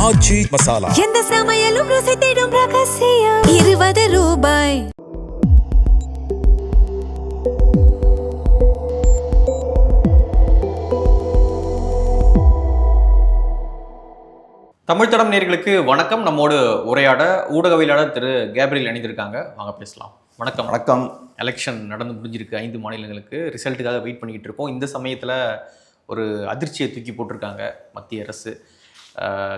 ஆச்சி மசாலா. எந்த சமையலும் ருசி தேடும் ரகசியம். 20 ரூபாய். தமிழ் தடம் நேயர்களுக்கு வணக்கம். நம்மோடு உரையாட ஊடகவியலாளர் திரு கேப்ரியல் இணைந்திருக்காங்க. வாங்க பேசலாம். வணக்கம். வணக்கம். எலெக்ஷன் நடந்து முடிஞ்சிருக்கு. 5 மாநிலங்களுக்கு ரிசல்ட்டுக்காக வெயிட் பண்ணிக்கிட்டு இருப்போம். இந்த சமயத்தில் ஒரு அதிர்ச்சியை தூக்கி போட்டிருக்காங்க மத்திய அரசு.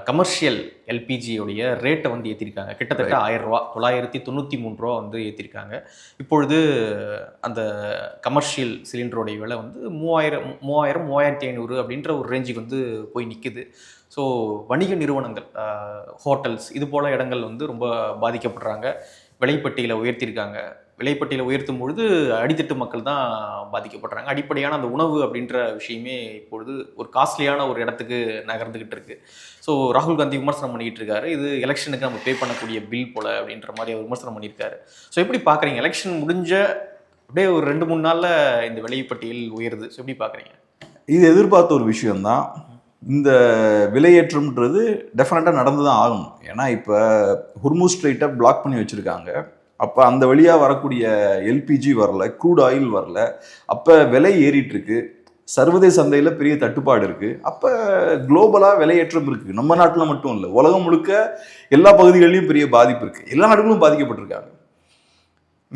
கமர்ஷியல் எல்பிஜியோடைய ரேட்டை வந்து ஏற்றிருக்காங்க. கிட்டத்தட்ட 1000 ரூபா, 993 ரூபா வந்து ஏற்றிருக்காங்க. இப்பொழுது அந்த கமர்ஷியல் சிலிண்டரோடைய விலை வந்து 3000, 3500 அப்படின்ற ஒரு ரேஞ்சுக்கு வந்து போய் நிற்குது. ஸோ வணிக நிறுவனங்கள், ஹோட்டல்ஸ், இது போல் இடங்கள் வந்து ரொம்ப பாதிக்கப்படுறாங்க. விலைப்பட்டியலை உயர்த்தியிருக்காங்க. விலைப்பட்டியலை உயர்த்தும் பொழுது அடித்தட்டு மக்கள் தான் பாதிக்கப்படுறாங்க. அடிப்படையான அந்த உணவு அப்படின்ற விஷயமே இப்பொழுது ஒரு காஸ்ட்லியான ஒரு இடத்துக்கு நகர்ந்துக்கிட்டு இருக்கு. ஸோ ராகுல் காந்தி விமர்சனம் பண்ணிக்கிட்டு இருக்காரு, இது எலெக்ஷனுக்கு நம்ம பே பண்ணக்கூடிய பில் போல அப்படின்ற மாதிரி அவர் விமர்சனம் பண்ணியிருக்காரு. ஸோ எப்படி பார்க்குறீங்க? எலெக்ஷன் முடிஞ்ச அப்படியே ஒரு 2-3 நாளில் இந்த விலைப்பட்டியல் உயருது. ஸோ எப்படி பார்க்குறீங்க? இது எதிர்பார்த்த ஒரு விஷயம்தான். இந்த விலையேற்றம்ன்றது டெஃபினட்டாக நடந்து தான் ஆகணும். ஏன்னா இப்போ ஹுர்முஸ் ஸ்ட்ரெயிட்டை பிளாக் பண்ணி வச்சுருக்காங்க. அப்போ அந்த வழியாக வரக்கூடிய எல்பிஜி வரல, க்ரூட் ஆயில் வரல. அப்போ விலை ஏறிட்டுருக்கு. சர்வதேச சந்தையில் பெரிய தட்டுப்பாடு இருக்குது. அப்போ குளோபலாக விலையேற்றம் இருக்குது. நம்ம நாட்டில் மட்டும் இல்லை, உலகம் முழுக்க எல்லா பகுதிகளிலும் பெரிய பாதிப்பு இருக்குது. எல்லா நாடுகளும் பாதிக்கப்பட்டிருக்காங்க.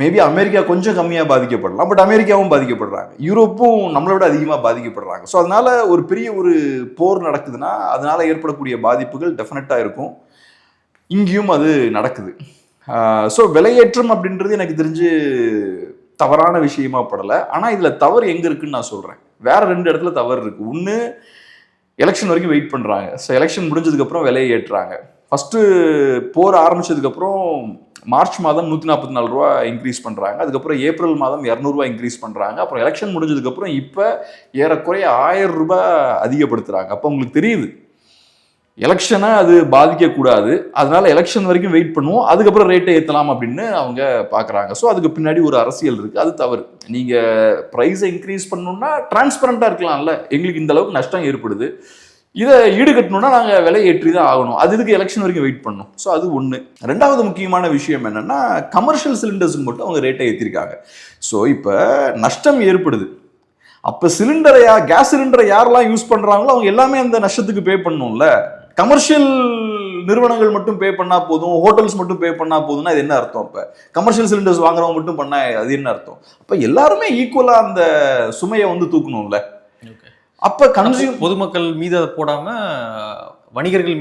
மேபி அமெரிக்கா கொஞ்சம் கம்மியாக பாதிக்கப்படலாம், பட் அமெரிக்காவும் பாதிக்கப்படுறாங்க. யூரோப்பும் நம்மளை விட அதிகமாக பாதிக்கப்படுறாங்க. ஸோ அதனால ஒரு பெரிய ஒரு போர் நடக்குதுன்னா அதனால ஏற்படக்கூடிய பாதிப்புகள் டெஃபினட்டாக இருக்கும். இங்கேயும் அது நடக்குது. ஸோ விலையேற்றம் அப்படின்றது எனக்கு தெரிஞ்சு தவறான விஷயமா படலை. ஆனால் இதில் தவறு எங்கே இருக்குன்னு நான் சொல்கிறேன். வேற 2 இடத்துல தவறு இருக்குது. ஒன்று, எலெக்ஷன் வரைக்கும் வெயிட் பண்ணுறாங்க. ஸோ எலெக்ஷன் முடிஞ்சதுக்கப்புறம் விலையை ஏற்றுறாங்க. ஃபஸ்ட்டு போர் ஆரம்பிச்சதுக்கப்புறம் மார்ச் மாதம் 144 ரூபா இன்க்ரீஸ் பண்ணுறாங்க. அதுக்கப்புறம் ஏப்ரல் மாதம் 200 ரூபா இன்க்ரீஸ் பண்ணுறாங்க. அப்புறம் எலெக்ஷன் முடிஞ்சதுக்கப்புறம் இப்போ ஏறக்குறைய 1000 ரூபாய் அதிகப்படுத்துகிறாங்க. அப்போ உங்களுக்கு தெரியுது எலெக்ஷனை அது பாதிக்கக்கூடாது, அதனால எலெக்ஷன் வரைக்கும் வெயிட் பண்ணுவோம், அதுக்கப்புறம் ரேட்டை ஏற்றலாம் அப்படின்னு அவங்க பார்க்குறாங்க. ஸோ அதுக்கு பின்னாடி ஒரு அரசியல் இருக்குது. அது தவறு. நீங்கள் ப்ரைஸை இன்க்ரீஸ் பண்ணணும்னா டிரான்ஸ்பரண்ட்டாக இருக்கலாம்ல. எங்களுக்கு இந்த அளவுக்கு நஷ்டம் ஏற்படுது, இதை ஈடுகட்டணும்னா நாங்கள் விலை ஏற்றி தான் ஆகணும். அது இதுக்கு எலெக்ஷன் வரைக்கும் வெயிட் பண்ணணும். ஸோ அது ஒன்று. 2வது முக்கியமான விஷயம் என்னென்னா, கமர்ஷியல் சிலிண்டர்ஸுக்கு மட்டும் அவங்க ரேட்டை ஏற்றிருக்காங்க. ஸோ இப்போ நஷ்டம் ஏற்படுது. அப்போ கேஸ் சிலிண்டரை யாரெல்லாம் யூஸ் பண்ணுறாங்களோ அவங்க எல்லாமே அந்த நஷ்டத்துக்கு பே பண்ணணும்ல. கமர்ஷியல் நிறுவனங்கள் மட்டும் பே பண்ணா போதும், ஹோட்டல்ஸ் மட்டும் பே பண்ணா போதும்னா அது என்ன அர்த்தம்? இப்போ கமர்ஷியல் சிலிண்டர்ஸ் வாங்குறவங்க மட்டும் பண்ணா அது என்ன அர்த்தம்? அப்போ எல்லாருமே ஈக்குவலா அந்த சுமையை வந்து தூக்கணும்ல. அப்ப பொதுமக்கள் மீது அதை போடாம வணிகர்கள்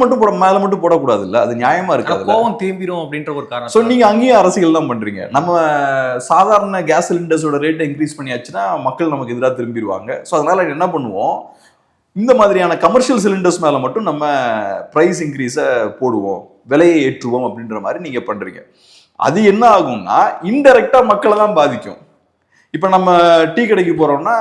மட்டும் மேல மட்டும் போடக்கூடாது இல்ல. அது நியாயமா இருக்காது. கோவம் திரும்பிடும் அப்படின்ற ஒரு காரணம். ஸோ நீங்க அங்கேயும் அரசியல் தான் பண்றீங்க. நம்ம சாதாரண கேஸ் சிலிண்டர்ஸோட ரேட்டை இன்க்ரீஸ் பண்ணியாச்சுன்னா மக்கள் நமக்கு எதிராக திரும்பிடுவாங்க. ஸோ அதனால என்ன பண்ணுவோம், இந்த மாதிரியான கமர்ஷியல் சிலிண்டர்ஸ் மேல மட்டும் நம்ம பிரைஸ் இன்க்ரீஸை போடுவோம், விலையை ஏற்றுவோம் அப்படின்ற மாதிரி நீங்க பண்றீங்க. அது என்ன ஆகும்னா இன்டைரக்டா மக்களை தான் பாதிக்கும். இப்ப நம்ம டீ கடைக்கு போறோம்னா,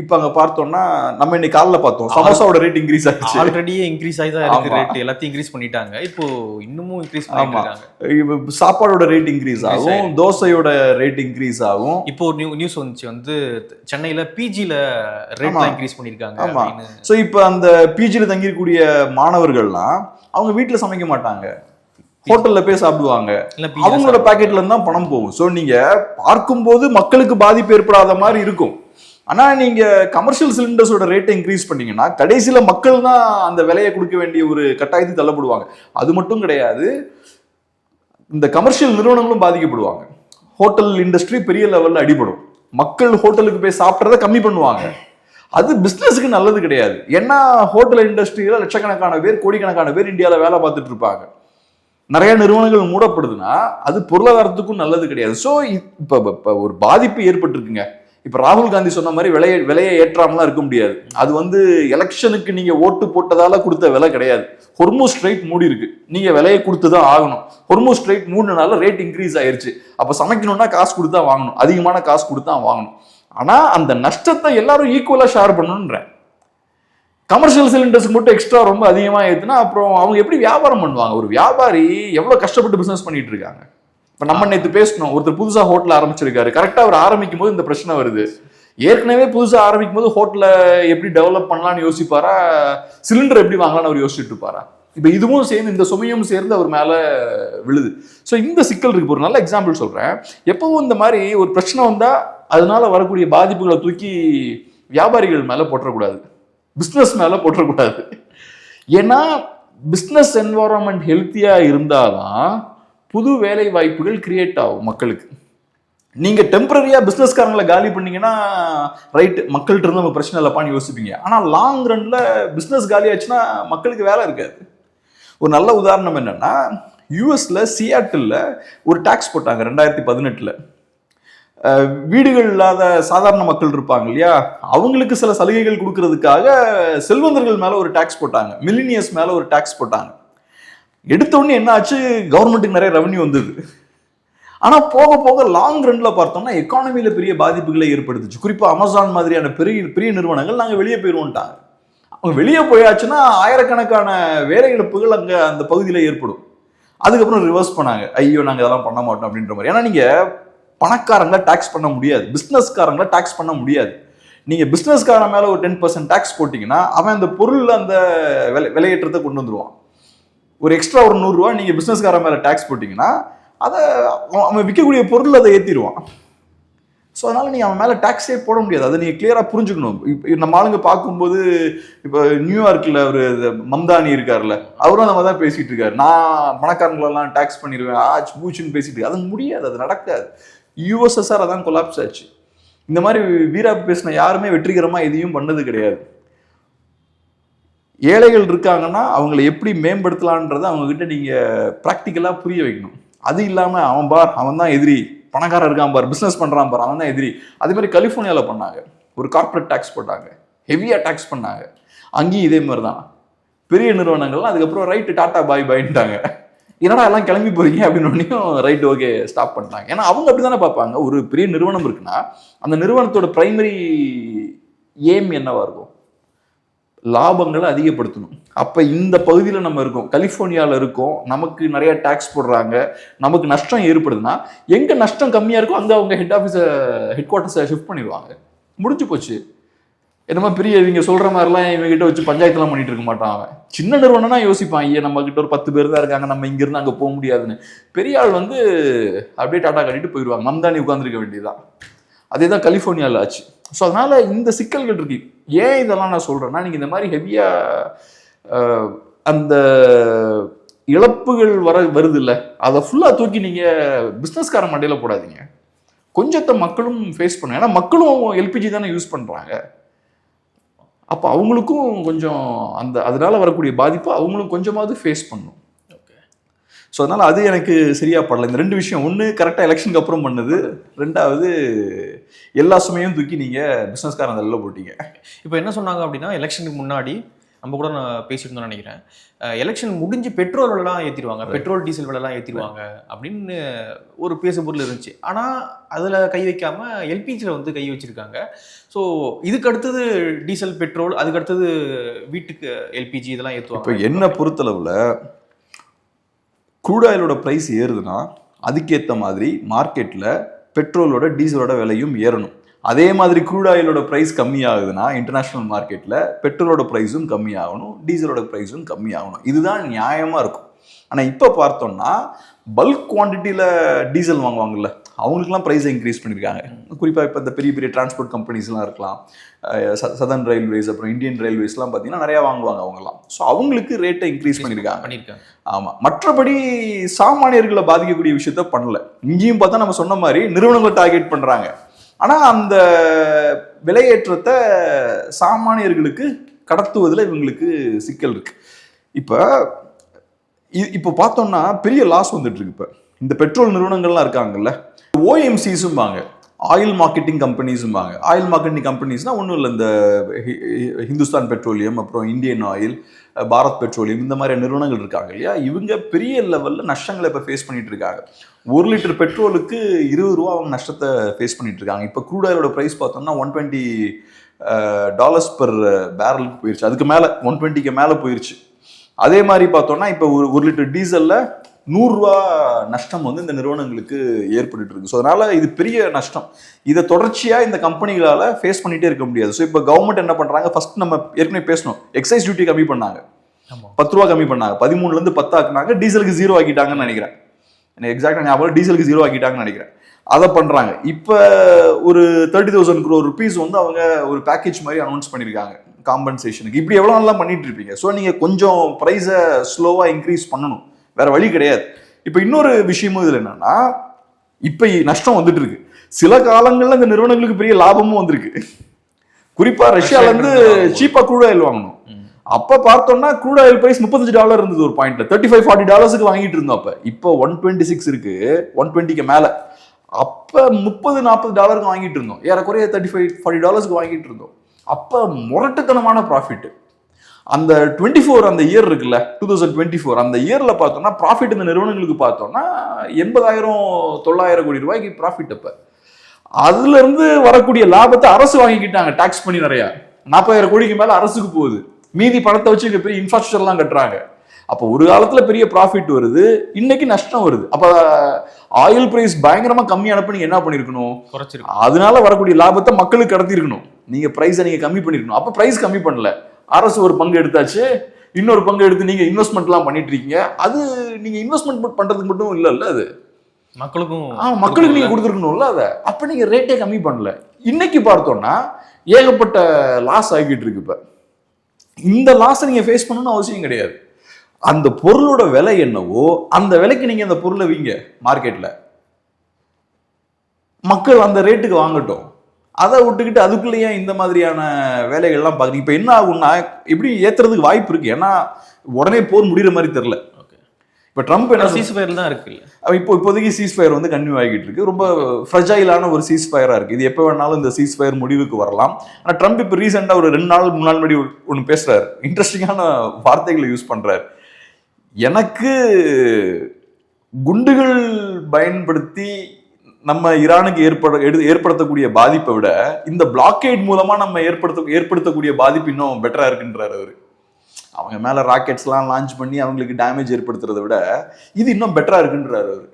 இப்ப அங்க பார்த்தோம்னா, நம்ம இன்னைக்கு காலைல பார்த்தோம் சமோசாவோட ரேட் இன்க்ரீஸ் ஆயிடுச்சு. ஆல்ரெடி இன்க்ரீஸ் ஆகி தான் இருக்கு. ரேட் எல்லாத்தையும் இன்க்ரீஸ் பண்ணிட்டாங்க. இப்போ இன்னமும் இன்க்ரீஸ் பண்ணிட்டாங்க. சாப்பாடோட ரேட் இன்க்ரீஸ் ஆகும், தோசையோட ரேட் இன்க்ரீஸ் ஆகும். இப்போ ஒரு நியூஸ் வந்துச்சு, வந்து சென்னையில பிஜில ரேட் இன்க்ரீஸ் பண்ணிருக்காங்க. ஆமா. சோ இப்போ அந்த பிஜில தங்கியிருக்கக்கூடிய மாணவர்கள்லாம் அவங்க வீட்டுல சமைக்க மாட்டாங்க, ஹோட்டல்ல போய் சாப்பிடுவாங்க. அவங்களோட பாக்கெட்ல இருந்து தான் பணம் போகும். சோ நீங்க பார்க்கும்போது மக்களுக்கு பாதிப்பு ஏற்படாத மாதிரி இருக்கும். ஆனா நீங்க கமர்ஷியல் சிலிண்டர்ஸோட ரேட்டை இன்க்ரீஸ் பண்ணீங்கன்னா கடைசியில மக்கள் தான் அந்த விலையை கொடுக்க வேண்டிய ஒரு கட்டாயத்தை தள்ளப்படுவாங்க. அது மட்டும் கிடையாது, இந்த கமர்ஷியல் நிறுவனங்களும் பாதிக்கப்படுவாங்க. ஹோட்டல் இண்டஸ்ட்ரி பெரிய லெவல்ல அடிபடும். மக்கள் ஹோட்டலுக்கு போய் சாப்பிட்றத கம்மி பண்ணுவாங்க. அது பிசினஸுக்கு நல்லது கிடையாது. ஏன்னா ஹோட்டல் இண்டஸ்ட்ரியில லட்சக்கணக்கான பேர், கோடிக்கணக்கான பேர் இந்தியாவில் வேலை பார்த்துட்டு இருப்பாங்க. நிறைய நிறுவனங்கள் மூடப்படுதுன்னா அது பொருளாதாரத்துக்கும் நல்லது கிடையாது. ஸோ இப்போ ஒரு பாதிப்பு ஏற்பட்டிருக்குங்க. இப்ப ராகுல் காந்தி சொன்ன மாதிரி விலையை ஏற்றாமலாம் இருக்க முடியாது. அது வந்து எலெக்ஷனுக்கு நீங்க ஓட்டு போட்டதால கொடுத்த விலை கிடையாது. ஹொர்முஸ் ஸ்ட்ரைட் மூடி இருக்கு, நீங்க விலையை கொடுத்துதான் ஆகணும். ஹொர்முஸ் ஸ்ட்ரைட் மூடினால ரேட் இன்க்ரீஸ் ஆயிருச்சு. அப்ப சமைக்கணும்னா காசு கொடுத்தா வாங்கணும், அதிகமான காசு கொடுத்தா வாங்கணும். ஆனா அந்த நஷ்டத்தை எல்லாரும் ஈக்குவலா ஷேர் பண்ணணும்ன்ற. கமர்ஷியல் சிலிண்டர்ஸ்க்கு மட்டும் எக்ஸ்ட்ரா ரொம்ப அதிகமா ஏத்துனா அப்புறம் அவங்க எப்படி வியாபாரம் பண்ணுவாங்க? ஒரு வியாபாரி எவ்வளவு கஷ்டப்பட்டு பிசினஸ் பண்ணிட்டு இருக்காங்க. இப்ப நம்ம நேற்று பேசணும், ஒருத்தர் புதுசா ஹோட்டல் ஆரம்பிச்சிருக்காரு. கரெக்டா அவர் ஆரம்பிக்கும் போது இந்த பிரச்சனை வருது. ஏற்கனவே புதுசாக ஆரம்பிக்கும் போது ஹோட்டலை எப்படி டெவலப் பண்ணலாம்னு யோசிப்பாரா, சிலிண்டர் எப்படி வாங்கலாம்னு அவர் யோசிச்சுட்டு இருப்பாரா? இப்போ இதுவும் சேர்ந்து இந்த சுமையும் சேர்ந்து அவர் மேலே விழுது. ஸோ இந்த சிக்கல் இருக்கு. ஒரு நல்ல எக்ஸாம்பிள் சொல்கிறேன். எப்பவும் இந்த மாதிரி ஒரு பிரச்சனை வந்தால் அதனால வரக்கூடிய பாதிப்புகளை தூக்கி வியாபாரிகள் மேலே போட்டுறக்கூடாது, பிஸ்னஸ் மேலே போட்டுறக்கூடாது. ஏன்னா பிஸ்னஸ் என்வாரன்மெண்ட் ஹெல்த்தியாக இருந்தால்தான் புது வேலை வாய்ப்புகள் கிரியேட் ஆகும் மக்களுக்கு. நீங்கள் டெம்பரரியாக பிஸ்னஸ்காரங்களை காலி பண்ணீங்கன்னா ரைட், மக்கள்கிட்ட இருந்து நம்ம பிரச்சனை இல்லைப்பான்னு யோசிப்பீங்க. ஆனால் லாங் ரன்ல பிஸ்னஸ் காலி ஆச்சுன்னா மக்களுக்கு வேலை இருக்காது. ஒரு நல்ல உதாரணம் என்னன்னா, யூஎஸ்ல சியாட்டில் ஒரு டாக்ஸ் போட்டாங்க 2018. வீடுகள் இல்லாத சாதாரண மக்கள் இருப்பாங்க இல்லையா, அவங்களுக்கு சில சலுகைகள் கொடுக்கறதுக்காக செல்வந்தர்கள் மேல ஒரு டாக்ஸ் போட்டாங்க, மில்லினியர்ஸ் மேல ஒரு டாக்ஸ் போட்டாங்க. எடுத்த உடனே என்ன ஆச்சு, கவர்மெண்ட்டுக்கு நிறைய ரெவன்யூ வந்தது. ஆனா போக போக லாங் ரன்ல பார்த்தோம்னா எக்கானமியில பெரிய பாதிப்புகளை ஏற்படுத்துச்சு. குறிப்பா அமேசான் மாதிரியான பெரிய பெரிய நிறுவனங்கள் நாங்க வெளியே போயிடுவோம்ட்டாங்க. அவங்க வெளியே போயாச்சுன்னா ஆயிரக்கணக்கான வேலை இழப்புகள் அங்க அந்த பகுதியில் ஏற்படும். அதுக்கப்புறம் ரிவர்ஸ் பண்ணாங்க, ஐயோ நாங்க இதெல்லாம் பண்ண மாட்டோம் அப்படின்ற மாதிரி. ஏன்னா நீங்க பணக்காரங்களை டாக்ஸ் பண்ண முடியாது, பிசினஸ்காரங்களை டாக்ஸ் பண்ண முடியாது. நீங்க பிசினஸ்காரன் மேல ஒரு 10% டாக்ஸ் போட்டீங்கன்னா அவன் அந்த பொருள்ல அந்த விலையேற்றத்தை கொண்டு வந்துருவான். ஒரு எக்ஸ்ட்ரா ஒரு 100 ரூபாய் நீங்க பிசினஸ்காரன் மேல டாக்ஸ் போட்டீங்கன்னா அதை அவன் விற்கக்கூடிய பொருள் அதை ஏற்றிடுவான். ஸோ அதனால நீ அவன் மேலே டாக்ஸே போட முடியாது. அதை நீங்கள் கிளியராக புரிஞ்சுக்கணும். இப்போ நம்ம ஆளுங்க பார்க்கும்போது, இப்போ நியூயார்க்கில் ஒரு மம்தானி இருக்கார்ல, அவரும் அந்த மாதிரி தான் பேசிட்டு இருக்காரு, நான் பணக்காரங்களெல்லாம் டாக்ஸ் பண்ணிடுவேன் ஆச்சு பூச்சுன்னு பேசிட்டு இருக்கு. அது முடியாது, அது நடக்காது. யூஎஸ்எஸ்ஆர் அதான் கொலாப்ஸ் ஆச்சு. இந்த மாதிரி வீராப்பு பேசின யாருமே வெற்றிகரமாக எதையும் பண்ணது கிடையாது. ஏழைகள் இருக்காங்கன்னா அவங்களை எப்படி மேம்படுத்தலான்றதை அவங்ககிட்ட நீங்கள் ப்ராக்டிக்கலாக புரிய வைக்கணும். அது இல்லாமல் அவன் தான் எதிரி, பணக்காரன் இருக்கான் பார், பிஸ்னஸ் பண்ணுறான் பார், அவன் தான் எதிரி. அதே மாதிரி கலிஃபோர்னியாவில் பண்ணாங்க, ஒரு கார்பரேட் டாக்ஸ் போட்டாங்க, ஹெவியாக டாக்ஸ் பண்ணாங்க. அங்கேயும் இதே மாதிரி தான் பெரிய நிறுவனங்கள்லாம் அதுக்கப்புறம் ரைட்டு டாட்டா பாய் பாயின்ட்டாங்க. என்னடா எல்லாம் கிளம்பி போறீங்க அப்படின்னு ரைட் ஓகே ஸ்டாப் பண்ணிட்டாங்க. ஏன்னா அவங்க அப்படி தானே பார்ப்பாங்க. ஒரு பெரிய நிறுவனம் இருக்குன்னா அந்த நிறுவனத்தோட பிரைமரி ஏம் என்னவா இருக்கும், லாபங்களை அதிகப்படுத்தணும். அப்போ இந்த பகுதியில் நம்ம இருக்கோம், கலிஃபோர்னியாவில் இருக்கோம், நமக்கு நிறைய டாக்ஸ் போடுறாங்க, நமக்கு நஷ்டம் ஏற்படுதுன்னா எங்கே நஷ்டம் கம்மியாக இருக்கோ அங்கே அவங்க ஹெட் குவார்ட்டர்ஸை ஷிஃப்ட் பண்ணிடுவாங்க. முடிஞ்சு போச்சு. என்னமா பெரிய இவங்க சொல்கிற மாதிரிலாம் இவங்ககிட்ட வச்சு பஞ்சாயத்துலாம் பண்ணிட்டு இருக்க மாட்டான். அவன் சின்ன நிறுவனம்னா யோசிப்பான், ஐயா நம்ம கிட்ட ஒரு 10 பேர் தான் இருக்காங்க, நம்ம இங்கேருந்து அங்கே போக முடியாதுன்னு. பெரிய ஆள் வந்து அப்படியே டாட்டா கட்டிட்டு போயிடுவாங்க, மம்தானி உட்காந்துருக்க வேண்டியதுதான். அதே தான் கலிஃபோர்னியாவில் ஆச்சு. ஸோ அதனால இந்த சிக்கல்கள் இருக்கு. ஏன் இதெல்லாம் நான் சொல்றேன்னா, நீங்க இந்த மாதிரி ஹெவியா அந்த இழப்புகள் வருது இல்லை, அதை ஃபுல்லா தூக்கி நீங்க பிசினஸ்கார மண்டையில போடாதீங்க. கொஞ்சத்தை மக்களும் ஃபேஸ் பண்ணுங்க. ஏன்னா மக்களும் எல்பிஜி தானே யூஸ் பண்றாங்க. அப்போ அவங்களுக்கும் கொஞ்சம் அதனால வரக்கூடிய பாதிப்பு அவங்களும் கொஞ்சமாவது ஃபேஸ் பண்ணும். ஸோ அதனால் அது எனக்கு சரியாக படலை. இந்த 2 விஷயம், ஒன்று கரெக்டாக எலெக்ஷனுக்கு அப்புறம் பண்ணது, 2வது எல்லா சுமையும் தூக்கி நீங்கள் பிஸ்னஸ்காரன் அதில் போட்டீங்க. இப்போ என்ன சொன்னாங்க அப்படின்னா, எலெக்ஷனுக்கு முன்னாடி நம்ம கூட நான் பேசியிருந்தோம்னு நினைக்கிறேன், எலெக்ஷன் முடிஞ்சு பெட்ரோல் விலைலாம் ஏற்றிடுவாங்க, பெட்ரோல் டீசல் விலைலாம் ஏற்றிடுவாங்க அப்படின்னு ஒரு பேசுபொருள் இருந்துச்சு. ஆனால் அதில் கை வைக்காமல் எல்பிஜியில் வந்து கை வச்சுருக்காங்க. ஸோ இதுக்கு அடுத்தது டீசல் பெட்ரோல், அதுக்கு அடுத்தது வீட்டுக்கு எல்பிஜி இதெல்லாம் ஏற்றுவாங்க. இப்போ என்ன பொறுத்தளவில் க்ரூட் ஆயிலோட ப்ரைஸ் ஏறுதுன்னா அதுக்கேற்ற மாதிரி மார்க்கெட்டில் பெட்ரோலோட டீசலோட விலையும் ஏறணும். அதே மாதிரி க்ரூட் ஆயிலோட ப்ரைஸ் கம்மியாகுதுன்னா இன்டர்நேஷ்னல் மார்க்கெட்டில் பெட்ரோலோட ப்ரைஸும் கம்மியாகணும், டீசலோட ப்ரைஸும் கம்மியாகணும். இதுதான் நியாயமாக இருக்கும். ஆனால் இப்போ பார்த்தோம்னா பல்க் குவான்டிட்டியில் டீசல் வாங்குவாங்கல்ல, அவங்களுக்குலாம் ப்ரைஸை இன்க்ரீஸ் பண்ணியிருக்காங்க. குறிப்பாக இப்போ இந்த பெரிய பெரிய டிரான்ஸ்போர்ட் கம்பெனிஸ்லாம் இருக்கலாம், சதர்ன் ரயில்வேஸ், அப்புறம் இந்தியன் ரயில்வேஸ்லாம் பார்த்தீங்கன்னா நிறையா வாங்குவாங்க அவங்கலாம். ஸோ அவங்களுக்கு ரேட்டை இன்க்ரீஸ் பண்ணியிருக்காங்க. ஆமாம். மற்றபடி சாமானியர்களை பாதிக்கக்கூடிய விஷயத்த பண்ணல. இங்கேயும் பார்த்தா நம்ம சொன்ன மாதிரி நிறுவனங்களை டார்கெட் பண்ணுறாங்க. ஆனால் அந்த விலையேற்றத்தை சாமானியர்களுக்கு கடத்துவதில் இவங்களுக்கு சிக்கல் இருக்கு. இப்போ பார்த்தோம்னா பெரிய லாஸ் வந்துட்டு இருக்கு. இப்போ இந்த பெட்ரோல் நிறுவனங்கள்லாம் இருக்காங்கல்ல, ஓஎம்சிஸும் வாங்க, ஆயில் மார்க்கெட்டிங் கம்பெனிஸும் வாங்க. ஆயில் மார்க்கெட்டிங் கம்பெனிஸ்னால் ஒன்றும் இல்லை, இந்த ஹிந்துஸ்தான் பெட்ரோலியம், அப்புறம் இந்தியன் ஆயில், பாரத் பெட்ரோலியம், இந்த மாதிரி நிறுவனங்கள் இருக்காங்க இல்லையா, இவங்க பெரிய லெவலில் நஷ்டங்களை இப்போ ஃபேஸ் பண்ணிட்டு இருக்காங்க. 1 லிட்டர் பெட்ரோலுக்கு 20 ரூபா அவங்க நஷ்டத்தை ஃபேஸ் பண்ணிட்டு இருக்காங்க. இப்போ க்ரூட் ஆயிலோட ப்ரைஸ் பார்த்தோம்னா $120 பெர் பேரலுக்கு போயிடுச்சு. அதுக்கு மேலே 120க்கு மேலே போயிடுச்சு. அதே மாதிரி பார்த்தோம்னா இப்போ ஒரு லிட்டர் டீசலில் 100 ரூபா நஷ்டம் வந்து இந்த நிறுவனங்களுக்கு ஏற்பட்டு இருக்கு. ஸோ அதனால இது பெரிய நஷ்டம். இதை தொடர்ச்சியா இந்த கம்பெனிகளால ஃபேஸ் பண்ணிட்டே இருக்க முடியாது. ஸோ இப்போ கவர்மெண்ட் என்ன பண்றாங்க, ஃபர்ஸ்ட் நம்ம ஏற்கனவே பேசணும், எக்ஸைஸ் டியூட்டி கம்மி பண்ணாங்க, 10 ரூபா கம்மி பண்ணாங்க, 13ல இருந்து 10 ஆக்குனாங்க, டீசலுக்கு 0 ஆக்கிட்டாங்கன்னு நினைக்கிறேன். எனக்கு எக்ஸாக்டா ஞாபகம், டீசலுக்கு 0 ஆக்கிட்டாங்கன்னு நினைக்கிறேன். அதை பண்றாங்க. இப்போ ஒரு 30,000 crore rupees வந்து அவங்க ஒரு பேக்கேஜ் மாதிரி அனௌன்ஸ் பண்ணியிருக்காங்க காம்பன்சேஷனுக்கு. இப்படி எவ்வளோ நாள் பண்ணிட்டு இருப்பீங்க? ஸோ நீங்க கொஞ்சம் ப்ரைஸை ஸ்லோவா இன்க்ரீஸ் பண்ணணும், வேற வழி கிடையாது. இப்போ இன்னொரு விஷயமும் இதுல என்னன்னா, இப்போ நஷ்டம் வந்துட்டு இருக்கு. சில காலங்கள்ல இந்த நிறுவனங்களுக்கு பெரிய லாபமும் வந்திருக்கு. குறிப்பா ரஷ்யால இருந்து சீப்பா க்ரூட் ஆயில் வாங்கணும். அப்ப பார்த்தோம்னா க்ரூட் ஆயில் பிரைஸ் $35 இருந்தது ஒரு பாயிண்ட்ல, $35-40 வாங்கிட்டு இருந்தோம். இப்போ 126 இருக்கு, 120க்கு மேல. அப்ப $30-40 வாங்கிட்டு இருந்தோம், ஏறக்குறைய $35-40 வாங்கிட்டு இருந்தோம். அப்ப முரட்டுத்தனமான ப்ராஃபிட். அந்த 24 அந்த இயர் இருக்குல்ல, 2024 அந்த இயர்ல பார்த்தோம்னா ப்ராஃபிட் இந்த நிறுவனங்களுக்கு பார்த்தோம்னா 80,000-900 கோடி ரூபாய்க்கு ப்ராஃபிட். அப்ப அதுல இருந்து வரக்கூடிய லாபத்தை அரசு வாங்கிக்கிட்டாங்க டாக்ஸ் பண்ணி. நிறைய 40,000 கோடிக்கு மேல அரசுக்கு போகுது. மீதி பணத்தை வச்சு இங்க பெரிய இன்ஃப்ராஸ்ட்ரக்சர் எல்லாம் கட்டுறாங்க. அப்போ ஒரு காலத்துல பெரிய ப்ராஃபிட் வருது, இன்னைக்கு நஷ்டம் வருது. அப்ப ஆயில் பிரைஸ் பயங்கரமா கம்மியானப்ப நீங்க என்ன பண்ணிருக்கணும், அதனால வரக்கூடிய லாபத்தை மக்களுக்கு கடத்தி இருக்கணும். நீங்க பிரைஸை நீங்க கம்மி பண்ணிருக்கணும். அப்ப பிரைஸ் கம்மி பண்ணல, அரசு ஒரு பங்கு எடுத்தாச்சு, இன்னொரு பங்கு எடுத்து நீங்க இன்வெஸ்ட்மெண்ட் எல்லாம் பண்ணிட்டு இருக்கீங்க. அது நீங்க இன்வெஸ்ட்மெண்ட் பண்றதுக்கு மட்டும் இல்ல, அது மக்களுக்கு நீங்க கொடுத்துருக்கணும்ல. அதை அப்ப நீங்க ரேட்டே கம்மி பண்ணல. இன்னைக்கு பார்த்தோம்னா ஏகப்பட்ட லாஸ் ஆகிட்டு இருக்கு. இப்ப இந்த லாஸை நீங்க ஃபேஸ் பண்ணணும்னு அவசியம் கிடையாது. அந்த பொருளோட விலை என்னவோ அந்த விலைக்கு நீங்க அந்த பொருளை வீங்க மார்க்கெட்ல, மக்கள் அந்த ரேட்டுக்கு வாங்கட்டும். அதை விட்டுக்கிட்டு அதுக்குள்ளேயே இந்த மாதிரியான வேலைகள்லாம் பார்க்குறீங்க. இப்போ என்ன ஆகும்னா, எப்படி ஏத்துறதுக்கு வாய்ப்பு இருக்கு, ஏன்னா உடனே போர் முடிகிற மாதிரி தெரியல. இப்போ ட்ரம்ப் என்ன சீஸ்ஃபயர் தான் இருக்கு, இப்போதைக்கு சீஸ்ஃபயர் வந்து கன்டினியூ ஆகிட்டு இருக்கு. ரொம்ப ஃப்ரெஜைலான ஒரு சீஸ்ஃபயரா இருக்கு. இது எப்போ வேணாலும் இந்த சீஸ்ஃபயர் முடிவுக்கு வரலாம். ஆனால் ட்ரம்ப் இப்போ ரீசெண்டாக ஒரு 2 நாள் 3 நாள் முன்னாடி ஒன்று பேசுறாரு, இன்ட்ரெஸ்டிங்கான வார்த்தைகளை யூஸ் பண்றாரு. எனக்கு குண்டுகள் பயன்படுத்தி நம்ம ஈரானுக்கு ஏற்படுத்தக்கூடிய பாதிப்பை விட இந்த பிளாக்கேட் மூலமா நம்ம ஏற்படுத்தக்கூடிய பாதிப்பு இன்னும் பெட்டரா இருக்குன்றாரு அவரு. அவங்க மேல ராக்கெட்ஸ் எல்லாம் லான்ச் பண்ணி அவங்களுக்கு டேமேஜ் ஏற்படுத்துறதை விட இது இன்னும் பெட்டரா இருக்குன்றாரு அவரு.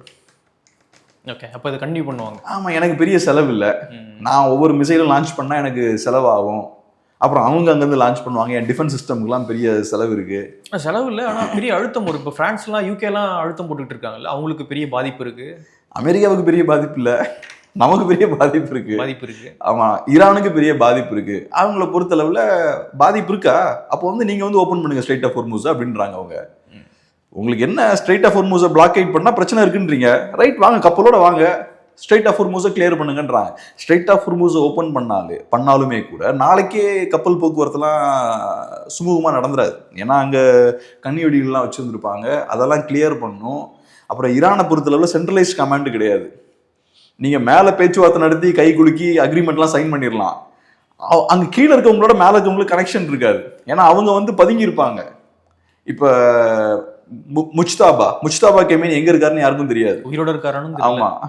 ஓகே, அப்ப இதை கண்டினியூ பண்ணுவாங்க. ஆமா, எனக்கு பெரிய செலவு இல்லை, நான் ஒவ்வொரு மிசைலும் லான்ச் பண்ணா எனக்கு செலவாகும், அப்புறம் அவங்க அங்கேருந்து லான்ச் பண்ணுவாங்க, என் டிஃபென்ஸ் சிஸ்டம்க்குலாம் பெரிய செலவு இருக்கு. செலவு இல்லை, ஆனால் பெரிய அழுத்தம் வரும். இப்போ ஃப்ரான்ஸ்லாம் யூகேலாம் அழுத்தம் போட்டுக்கிட்டு இருக்காங்கல்ல, அவங்களுக்கு பெரிய பாதிப்பு இருக்கு. அமெரிக்காவுக்கு பெரிய பாதிப்பு இல்லை, நமக்கு பெரிய பாதிப்பு இருக்கு. ஆமா, ஈரானுக்கு பெரிய பாதிப்பு இருக்கு. அவங்கள பொறுத்தளவுல பாதிப்பு இருக்கா, அப்போ வந்து நீங்க வந்து ஓப்பன் பண்ணுங்க ஸ்ட்ரெயிட் ஆஃப் ஹோர்முஸ் அப்படின்றாங்க அவங்க. உங்களுக்கு என்ன ஸ்ட்ரெயிட் ஆஃப் ஹோர்முஸை பிளாக்கேட் பண்ணா பிரச்சனை இருக்குன்றீங்க, ரைட், வாங்க கப்பலோட வாங்க, ஸ்ட்ரெயிட் ஆஃப் ஹோர்முஸை கிளியர் பண்ணுங்கன்றாங்க. ஸ்ட்ரெயிட் ஆஃப் ஹோர்முஸை ஓப்பன் பண்ணாலுமே கூட நாளைக்கே கப்பல் போக்குவரத்துலாம் சுமூகமாக நடந்துடாது. ஏன்னா அங்கே கன்னி வெடிகள்லாம் வச்சுருந்துருப்பாங்க, அதெல்லாம் கிளியர் பண்ணும். அப்புறம் ஈரானை பொறுத்தளவில் சென்ட்ரலைஸ்ட் கமாண்டு கிடையாது. நீங்கள் மேலே பேச்சுவார்த்தை நடத்தி கை குலுக்கி அக்ரிமெண்ட்லாம் சைன் பண்ணிடலாம், அங்கே கீழே இருக்கவங்களோட மேலே இருக்கவங்களுக்கு கனெக்ஷன் இருக்காது. ஏன்னா அவங்க வந்து பதுங்கியிருப்பாங்க. இப்போ முச்தாபா கெமீன் எங்கே இருக்காருன்னு யாருக்கும் தெரியாது, உயிரோட இருக்காருன்னு. ஆமாம்,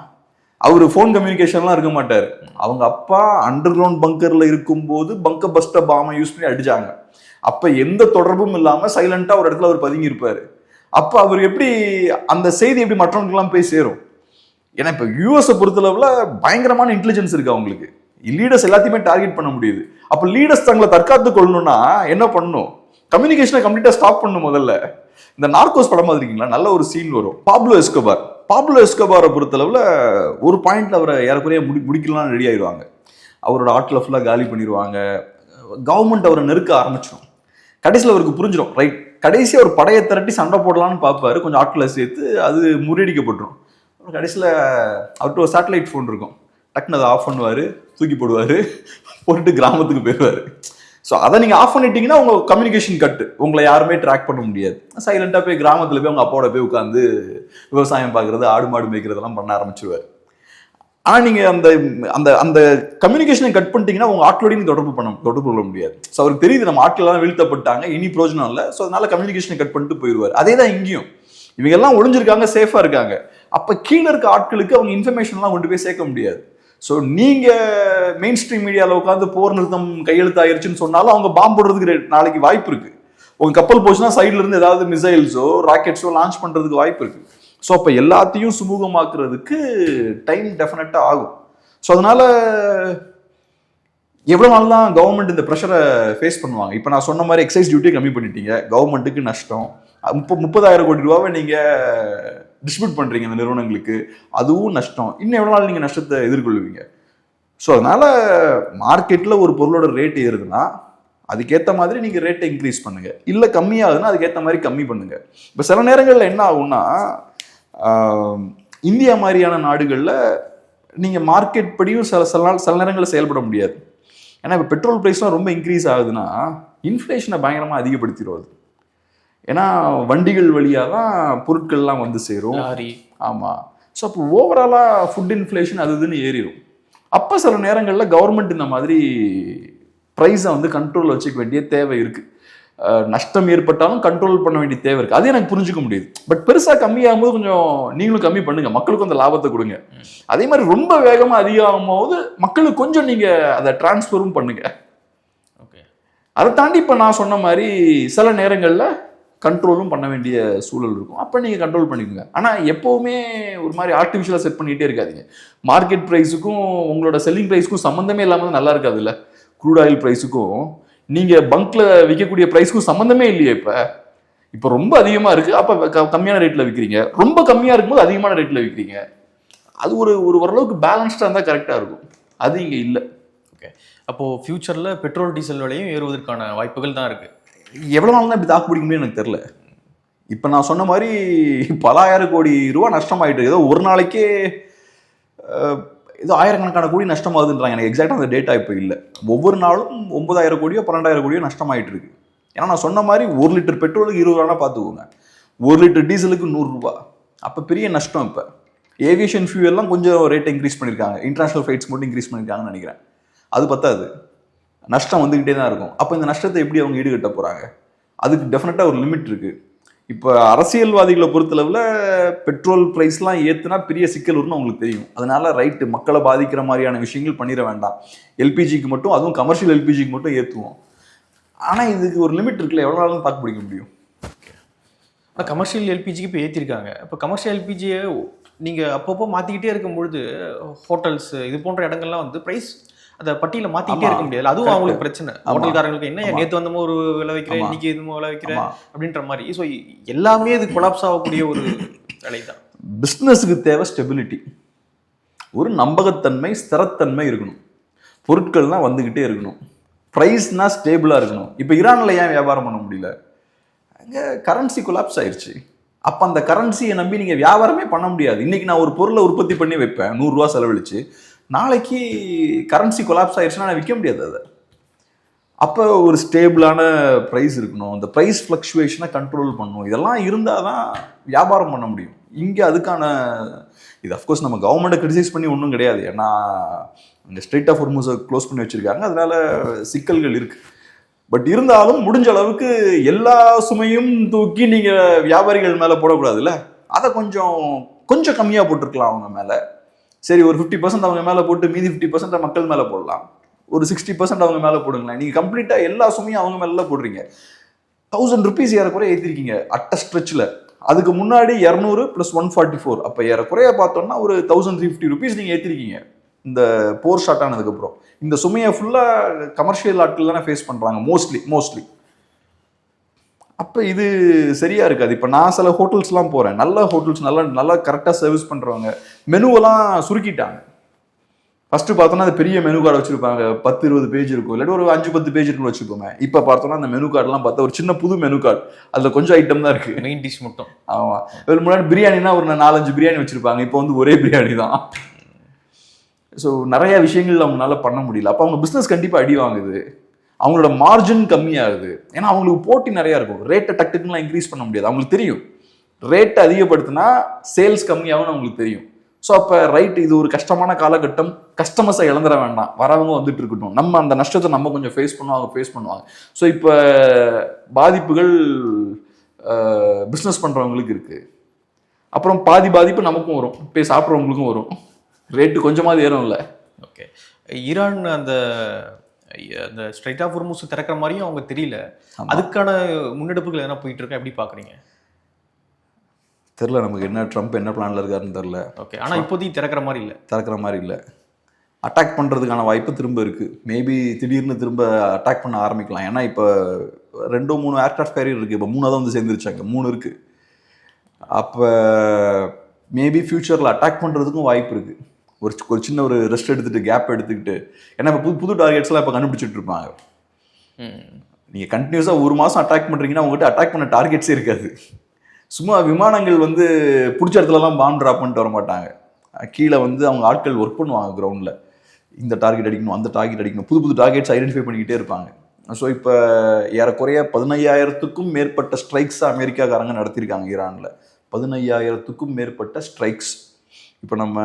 அவரு ஃபோன் கம்யூனிகேஷன்லாம் இருக்க மாட்டார். அவங்க அப்பா அண்டர் கிரவுண்ட் பங்கர்ல இருக்கும்போது பங்கர் பஸ்டர் பாமை யூஸ் பண்ணி அடிச்சாங்க. அப்ப எந்த தொடர்பும் இல்லாம சைலண்டா ஒரு இடத்துல அவர் பதுங்கி இருப்பாரு. அப்ப அவர் எப்படி அந்த செய்தி எப்படி மற்றவங்களுக்கெல்லாம் போய் சேரும்? ஏன்னா இப்ப யூஎஸ் பொறுத்தளவுல பயங்கரமான இன்டெலிஜென்ஸ் இருக்கு அவங்களுக்கு, லீடர்ஸ் எல்லாத்தையுமே டார்கெட் பண்ண முடியுது. அப்ப லீடர்ஸ் தங்களை தற்காத்து கொள்ளணும்னா என்ன பண்ணணும்? கம்யூனிகேஷனை கம்ப்ளீட்டா ஸ்டாப் பண்ணணும். முதல்ல இந்த நார்கோஸ் படம் இருக்கீங்களா, நல்ல ஒரு சீன் வரும், பாப்லோ எஸ்கோபாரை பொறுத்தளவுல ஒரு பாயிண்ட்ல அவரை ஏறக்குறைய முடிக்கலாம் ரெடி ஆயிடுவாங்க. அவரோட ஆட்களை ஃபுல்லாக காலி பண்ணிடுவாங்க, கவர்மெண்ட் அவரை நெருக்க ஆரம்பிச்சிடும். கடைசியில் அவருக்கு புரிஞ்சிடும், ரைட், கடைசியாக ஒரு படையை திரட்டி சண்டை போடலான்னு பார்ப்பாரு, கொஞ்சம் ஆட்களை சேர்த்து அது முறியடிக்கப்பட்டுரும். கடைசியில் அவர்கிட்ட ஒரு சேட்டலைட் ஃபோன் இருக்கும், டக்குன்னு அதை ஆஃப் பண்ணுவார், தூக்கி போட்டுட்டு கிராமத்துக்கு போயிடுவார். ஸோ அதை நீங்கள் ஆஃப் பண்ணிட்டீங்கன்னா உங்கள் கம்யூனிகேஷன் கட்டு, உங்களை யாருமே ட்ராக் பண்ண முடியாது. சைலண்டாக போய் கிராமத்தில் போய் அவங்க அப்பாவோட போய் உட்காந்து விவசாயம் பார்க்குறது, ஆடு மாடு மேய்க்கிறதெல்லாம் பண்ண ஆரம்பிச்சிருவார். ஆனால் நீங்கள் அந்த அந்த அந்த கம்யூனிகேஷனை கட் பண்ணிட்டீங்கன்னா உங்கள் ஆட்களோடையும் தொடர்பு கொள்ள முடியாது. ஸோ அவருக்கு தெரியுது நம்ம ஆட்களெல்லாம் வீழ்த்தப்பட்டாங்க, இனி பிரோஜனம் இல்லை, ஸோ அதனால கம்யூனிகேஷனை கட் பண்ணிட்டு போயிடுவார். அதே தான் இங்கேயும், இவங்க எல்லாம் ஒளிஞ்சிருக்காங்க, சேஃபாக இருக்காங்க. அப்போ கீழே இருக்க ஆட்களுக்கு அவங்க இன்ஃபர்மேஷன்லாம் கொண்டு போய் சேர்க்க முடியாது. ஸோ நீங்கள் மெயின் ஸ்ட்ரீம் மீடியாவில் உட்காந்து போர் நிறுத்தம் கையெழுத்தாயிருச்சுன்னு சொன்னாலும் அவங்க பாம்பு போடுறதுக்கு நாளைக்கு வாய்ப்பு இருக்கு. உங்க கப்பல் போச்சுன்னா சைட்ல இருந்து ஏதாவது மிசைல்ஸோ ராக்கெட்ஸோ லான்ச் பண்றதுக்கு வாய்ப்பு இருக்கு. ஸோ அப்போ எல்லாத்தையும் சுமூகமாக்குறதுக்கு டைம் டெஃபினட்டாக ஆகும். ஸோ அதனால எவ்வளோ நாள் தான் கவர்மெண்ட் இந்த ப்ரெஷரை ஃபேஸ் பண்ணுவாங்க? இப்போ நான் சொன்ன மாதிரி எக்ஸைஸ் டியூட்டியை கம்மி பண்ணிட்டீங்க, கவர்மெண்ட்டுக்கு நஷ்டம். 30,000 கோடி ரூபாவை நீங்கள் டிஸ்ட்ரிபியூட் பண்ணுறீங்க இந்த நிறுவனங்களுக்கு, அதுவும் நஷ்டம். இன்னும் எவ்வளோ நாள் நீங்கள் நஷ்டத்தை எதிர்கொள்வீங்க? ஸோ அதனால மார்க்கெட்டில் ஒரு பொருளோட ரேட் ஏறுதுன்னா அதுக்கேற்ற மாதிரி நீங்கள் ரேட்டை இன்க்ரீஸ் பண்ணுங்கள், இல்லை கம்மியாகுதுன்னா அதுக்கேற்ற மாதிரி கம்மி பண்ணுங்கள். இப்போ சில நேரங்களில் என்ன ஆகும்னா, இந்தியா மாதிரியான நாடுகளில் நீங்கள் மார்க்கெட் படியும் சில நேரங்களில் செயல்பட முடியாது. ஏன்னா இப்போ பெட்ரோல் ப்ரைஸ்லாம் ரொம்ப இன்க்ரீஸ் ஆகுதுன்னா இன்ஃப்ளேஷனை பயங்கரமாக அதிகப்படுத்திடுவது. ஏன்னா வண்டிகள் வழியாக தான் பொருட்கள்லாம் வந்து சேரும். ஆமாம். ஸோ அப்போ ஓவராலாக ஃபுட் இன்ஃப்ளேஷன் அது இதுன்னு ஏறிடும். அப்போ சில நேரங்களில் கவர்மெண்ட் இந்த மாதிரி ப்ரைஸை வந்து கண்ட்ரோலில் வச்சுக்க வேண்டிய தேவை இருக்குது. நஷ்டம் ஏற்பட்டாலும் கண்ட்ரோல் பண்ண வேண்டிய தேவை இருக்குது. அது எனக்கு புரிஞ்சுக்க முடியுது. பட் பெருசாக கம்மியாகும் போது கொஞ்சம் நீங்களும் கம்மி பண்ணுங்கள், மக்களுக்கும் அந்த லாபத்தை கொடுங்க. அதே மாதிரி ரொம்ப வேகமாக அதிகமாகும் போது மக்களுக்கு கொஞ்சம் நீங்கள் அதை டிரான்ஸ்ஃபரும் பண்ணுங்க. ஓகே. அதை தாண்டி இப்போ நான் சொன்ன மாதிரி சில நேரங்களில் கண்ட்ரோலும் பண்ண வேண்டிய சூழல் இருக்கும். அப்போ நீங்கள் கண்ட்ரோல் பண்ணிக்கோங்க. ஆனால் எப்போவுமே ஒரு மாதிரி ஆர்டிஃபிஷியலாக செட் பண்ணிக்கிட்டே இருக்காதீங்க. மார்க்கெட் ப்ரைஸுக்கும் உங்களோட செல்லிங் ப்ரைஸுக்கும் சம்மந்தமே இல்லாமல் நல்லா இருக்காதுல்ல. க்ரூட் ஆயில் ப்ரைஸுக்கும் நீங்கள் பங்க்ல விற்கக்கூடிய ப்ரைஸுக்கும் சம்மந்தமே இல்லையே. இப்போ ரொம்ப அதிகமாக இருக்குது, அப்போ கம்மியான ரேட்டில் விற்கிறீங்க. ரொம்ப கம்மியாக இருக்கும்போது அதிகமான ரேட்டில் விற்கிறீங்க. அது ஒரு ஓரளவுக்கு பேலன்ஸ்டாக இருந்தால் கரெக்டாக இருக்கும். அது இங்கே இல்லை. ஓகே. அப்போது ஃப்யூச்சரில் பெட்ரோல் டீசல் விலையும் ஏறுவதற்கான வாய்ப்புகள் தான் இருக்குது. எவ்வளோ நாள் தான் இப்படி தாக்கு பிடிக்க முடியும்னு எனக்கு தெரில. இப்போ நான் சொன்ன மாதிரி பல ஆயிரம் கோடி ரூபா நஷ்டமாயிட்டு, ஏதோ ஒரு நாளைக்கே ஏதோ ஆயிரக்கணக்கான கோடி நஷ்டமாகுதுன்றாங்க. எனக்கு எக்ஸாக்டாக அந்த டேட்டா இப்போ இல்லை. ஒவ்வொரு நாளும் 9,000 கோடியோ 12,000 கோடியோ நஷ்டமாயிட்டு இருக்கு. ஏன்னா நான் சொன்ன மாதிரி 1 லிட்டர் பெட்ரோலுக்கு 20 ரூபா பார்த்துக்கோங்க, 1 லிட்டர் டீசலுக்கு 100 ரூபா. அப்போ பெரிய நஷ்டம். இப்போ ஏவியேஷன் ஃபியூவெல்லாம் கொஞ்சம் ரேட் இன்க்ரீஸ் பண்ணியிருக்காங்க, இன்டர்நேஷனல் ஃப்ளைட்ஸ் மட்டும் இன்க்ரீஸ் பண்ணியிருக்காங்கன்னு நினைக்கிறேன். அது பத்தாது, நஷ்டம் வந்துக்கிட்டே தான் இருக்கும். அப்போ இந்த நஷ்டத்தை எப்படி அவங்க ஈடுகட்ட போகிறாங்க? அதுக்கு டெஃபினட்டாக ஒரு லிமிட் இருக்குது. இப்போ அரசியல்வாதிகளை பொறுத்தளவில் பெட்ரோல் ப்ரைஸ்லாம் ஏற்றுனா பெரிய சிக்கல் வரும்னு அவங்களுக்கு தெரியும். அதனால ரைட்டு, மக்களை பாதிக்கிற மாதிரியான விஷயங்கள் பண்ணிட வேண்டாம், எல்பிஜிக்கு மட்டும், அதுவும் கமர்ஷியல் எல்பிஜிக்கு மட்டும் ஏற்றுவோம். ஆனால் இதுக்கு ஒரு லிமிட் இருக்குல்ல, எவ்வளோ நாளும் தாக்கு பிடிக்க முடியும்? கமர்ஷியல் எல்பிஜிக்கு இப்போ ஏற்றிருக்காங்க. இப்போ கமர்ஷியல் எல்பிஜியை நீங்கள் அப்பப்போ மாற்றிக்கிட்டே இருக்கும்பொழுது ஹோட்டல்ஸ் இது போன்ற இடங்கள்லாம் வந்து ப்ரைஸ் அந்த பட்டியல மாத்திக்கிட்டே இருக்க முடியாது. அதுவும் அவங்களுக்கு பிரச்சனை. ஹோட்டல்காரங்களுக்கு என்ன நேற்று வந்தமோ ஒரு விலை வைக்கிறேன், இன்னைக்கு இதுமோ விலை வைக்கிறேன் அப்படின்ற மாதிரி. ஸோ எல்லாமே இது கொலாப்ஸ் ஆகக்கூடிய ஒரு வேலை தான். பிஸ்னஸுக்கு தேவை ஸ்டெபிலிட்டி, ஒரு நம்பகத்தன்மை, ஸ்திரத்தன்மை இருக்கணும். பொருட்கள்லாம் வந்துக்கிட்டே இருக்கணும். ப்ரைஸ்னா ஸ்டேபிளாக இருக்கணும். இப்போ ஈரானில் ஏன் வியாபாரம் பண்ண முடியல? அங்கே கரன்சி கொலாப்ஸ் ஆயிடுச்சு. அப்போ அந்த கரன்சியை நம்பி நீங்கள் வியாபாரமே பண்ண முடியாது. இன்னைக்கு நான் ஒரு பொருளை உற்பத்தி பண்ணி வைப்பேன் 100 ரூபா செலவழிச்சு, நாளைக்கு கரன்சி கொலாப்ஸ் ஆயிடுச்சுன்னா நான் விற்க முடியாது அதை. அப்போ ஒரு ஸ்டேபிளான ப்ரைஸ் இருக்கணும், அந்த ப்ரைஸ் ஃப்ளக்சுவேஷனை கண்ட்ரோல் பண்ணணும். இதெல்லாம் இருந்தால் தான் வியாபாரம் பண்ண முடியும். இங்கே அதுக்கான இது அஃப்கோர்ஸ் நம்ம கவர்மெண்ட்டை கிரிட்டிசைஸ் பண்ணி ஒன்றும் கிடையாது. ஏன்னா இந்த ஸ்ட்ரெயிட் ஆஃப் ஹார்முஸை க்ளோஸ் பண்ணி வச்சுருக்காங்க, அதனால சிக்கல்கள் இருக்குது. பட் இருந்தாலும் முடிஞ்ச அளவுக்கு எல்லா சுமையும் தூக்கி நீங்கள் வியாபாரிகள் மேலே போடக்கூடாதுல்ல. அதை கொஞ்சம் கம்மியாக போட்டிருக்கலாம் அவங்க மேலே. சரி, ஒரு 50% அவங்க மேலே போட்டு மீதி 50% மக்கள் மேலே போடலாம். ஒரு 60% அவங்க மேலே போடுங்களேன். நீங்கள் கம்ப்ளீட்டாக எல்லா சுமையும் அவங்க மேலே போடுறீங்க. 1000 rupees ஏறக்குறைய ஏற்றிருக்கீங்க அட்ட ஸ்ட்ரெச்சில். அதுக்கு முன்னாடி 200 + 144, அப்போ ஏறக்குறைய பார்த்தோம்னா ஒரு 1350 rupees நீங்கள் ஏற்றிருக்கீங்க இந்த போர் ஸ்டார்ட் ஆனதுக்கப்புறம். இந்த சுமையை ஃபுல்லாக கமர்ஷியல் ஆட்கள் தானே ஃபேஸ் பண்ணுறாங்க மோஸ்ட்லி. அப்போ இது சரியாக இருக்காது. இப்போ நான் சில ஹோட்டல்ஸ்லாம் போகிறேன், நல்ல ஹோட்டல்ஸ், நல்லா கரெக்டாக சர்வீஸ் பண்ணுறவங்க மெனுவெல்லாம் சுருக்கிட்டாங்க. ஃபஸ்ட்டு பார்த்தோன்னா அது பெரிய மெனு கார்டு வச்சுருப்பாங்க, 10-20 பேஜ் இருக்கும், இல்லாட்டி ஒரு 5-10 பேஜ் இருக்குன்னு வச்சுக்கோங்க. இப்போ பார்த்தோன்னா அந்த மெனு கார்டெலாம் பார்த்தா ஒரு சின்ன புது மெனு கார்டு, அதில் கொஞ்சம் ஐட்டம் தான் இருக்குது, மெயின் டிஷ் மட்டும். ஆமாம். இதுக்கு முன்னாடி பிரியாணினா ஒரு 4-5 பிரியாணி வச்சுருப்பாங்க, இப்போ வந்து ஒரே பிரியாணி தான். ஸோ நிறைய விஷயங்கள் அவங்களால பண்ண முடியல. அப்போ அவங்க பிஸ்னஸ் கண்டிப்பாக அடி வாங்குது, அவங்களோட மார்ஜின் கம்மியாகுது. ஏன்னா அவங்களுக்கு போட்டி நிறையா இருக்கும். ரேட்டை டக்குலாம் இன்க்ரீஸ் பண்ண முடியாது. அவங்களுக்கு தெரியும் ரேட்டை அதிகப்படுத்தினா சேல்ஸ் கம்மியாகும்னு அவங்களுக்கு தெரியும். ஸோ அப்போ ரைட், இது ஒரு கஷ்டமான காலகட்டம், கஸ்டமர்ஸை இழந்துட வேண்டாம், வரவங்க வந்துட்டு இருக்கட்டும், நம்ம அந்த நஷ்டத்தை நம்ம கொஞ்சம் ஃபேஸ் பண்ணுவோம், அவங்க ஃபேஸ் பண்ணுவாங்க. ஸோ இப்போ பாதிப்புகள் பிஸ்னஸ் பண்ணுறவங்களுக்கு இருக்குது. அப்புறம் பாதிப்பு நமக்கும் வரும், போய் சாப்பிட்றவங்களுக்கும் வரும். ரேட்டு கொஞ்சமாவது ஏறும் இல்லை. ஓகே. ஈரான் அந்த ஸ்ட்ரைட் ஆஃப் ஹார்முஸ் திறக்கிற மாதிரியும் அவங்க தெரியல. அதுக்கான முன்னெடுப்புகள் எதனா போயிட்டு இருக்கா, எப்படி பார்க்குறீங்க? தெரில நமக்கு என்ன ட்ரம்ப் என்ன பிளானில் இருக்காருன்னு தெரில. ஓகே, ஆனால் இப்போதைக்கு திறக்கிற மாதிரி இல்லை. திறக்கிற மாதிரி இல்லை. அட்டாக் பண்ணுறதுக்கான வாய்ப்பு திரும்ப இருக்குது. மேபி திடீர்னு திரும்ப அட்டாக் பண்ண ஆரம்பிக்கலாம். ஏன்னா இப்போ 2-3 ஏர்க்ராஃப்ட் கேரியர் இருக்குது. இப்போ 3 வந்து சேர்ந்துருச்சாங்க, 3 இருக்குது. அப்போ மேபி ஃப்யூச்சரில் அட்டாக் பண்ணுறதுக்கும் வாய்ப்பு இருக்குது. ஒரு சின்ன ஒரு ரெஸ்ட் எடுத்துகிட்டு கேப் எடுத்துக்கிட்டு, ஏன்னா இப்போ புது டார்கெட்ஸ்லாம் இப்போ கண்டுபிடிச்சிட்டு இருப்பாங்க. நீங்கள் கண்டினியூஸாக ஒரு மாதம் அட்டாக் பண்ணுறீங்கன்னா உங்கள்கிட்ட அட்டாக் பண்ண டார்கெட்ஸே இருக்காது. சும்மா விமானங்கள் வந்து பிடிச்ச இடத்துலலாம் பாம் ட்ராப் பண்ணிட்டு வர மாட்டாங்க. கீழே வந்து அவங்க ஆட்கள் ஒர்க் பண்ணுவாங்க கிரவுண்டில். இந்த டார்கெட் அடிக்கணும், அந்த டார்கெட் அடிக்கணும், புது டார்கெட்ஸ் ஐடென்டிஃபை பண்ணிக்கிட்டே இருப்பாங்க. ஸோ இப்போ ஏறக்குறைய 15,000க்கும் மேற்பட்ட ஸ்ட்ரைக்ஸ் அமெரிக்காக்காரங்க நடத்தியிருக்காங்க ஈரானில். 15,000க்கும் மேற்பட்ட ஸ்ட்ரைக்ஸ். இப்போ நம்ம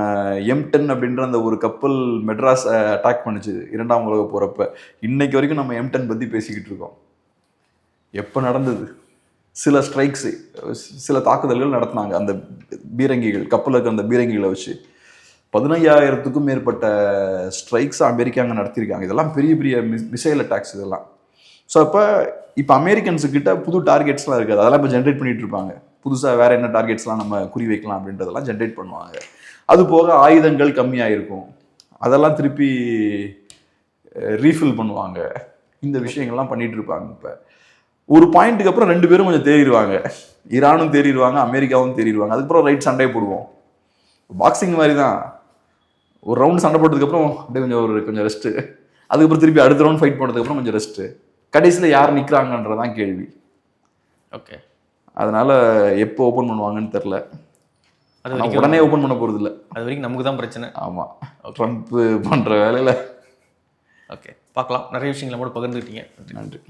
M10 அப்படின்ற அந்த ஒரு கப்பல் மெட்ராஸ் அட்டாக் பண்ணுச்சு 2ஆம் உலக போகிறப்ப. இன்னைக்கு வரைக்கும் நம்ம M10 பற்றி பேசிக்கிட்டு இருக்கோம். எப்போ நடந்தது? சில ஸ்ட்ரைக்ஸு, சில தாக்குதல்கள் நடத்தினாங்க அந்த பீரங்கிகள், கப்பலுக்கு அந்த பீரங்கிகளை வச்சு. 15,000க்கும் மேற்பட்ட ஸ்ட்ரைக்ஸ் அமெரிக்கா அங்கே நடத்தியிருக்காங்க. இதெல்லாம் பெரிய பெரிய மிசைல் அட்டாக்ஸ் இதெல்லாம். ஸோ இப்போ அமெரிக்கன்ஸுக்கிட்ட புது டார்கெட்ஸ்லாம் இருக்காது. அதெல்லாம் இப்போ ஜென்ரேட் பண்ணிட்டு இருப்பாங்க. புதுசாக வேறு என்ன டார்கெட்ஸ்லாம் நம்ம குறி வைக்கலாம் அப்படின்றதெல்லாம் ஜென்ரேட் பண்ணுவாங்க. அது போக ஆயுதங்கள் கம்மியாக இருக்கும், அதெல்லாம் திருப்பி ரீஃபில் பண்ணுவாங்க. இந்த விஷயங்கள்லாம் பண்ணிட்டு இருப்பாங்க. இப்போ ஒரு பாயிண்ட்டுக்கு அப்புறம் 2 பேரும் கொஞ்சம் தேறிடுவாங்க. ஈரானும் தேறிடுவாங்க, அமெரிக்காவும் தேறிடுவாங்க. அதுக்கப்புறம் ரைட் சண்டை போடுவோம். பாக்ஸிங் மாதிரி தான். ஒரு ரவுண்ட் சண்டை போட்டதுக்கப்புறம் அப்படியே கொஞ்சம் ரெஸ்ட்டு. அதுக்கப்புறம் திருப்பி அடுத்த ரவுண்ட் ஃபைட் போனதுக்கப்புறம் கொஞ்சம் ரெஸ்ட்டு. கடைசியில் யார் நிற்கிறாங்கன்றதான் கேள்வி. ஓகே, அதனால எப்போ ஓப்பன் பண்ணுவாங்கன்னு தெரில. அது உடனே ஓப்பன் பண்ண போகிறது இல்லை. அது வரைக்கும் நமக்கு தான் பிரச்சனை. ஆமாம், ட்ரம்ப் பண்ணுற வேலையில். ஓகே, பார்க்கலாம். நிறைய விஷயங்களை கூட பகிர்ந்துக்கிட்டீங்க. நன்றி.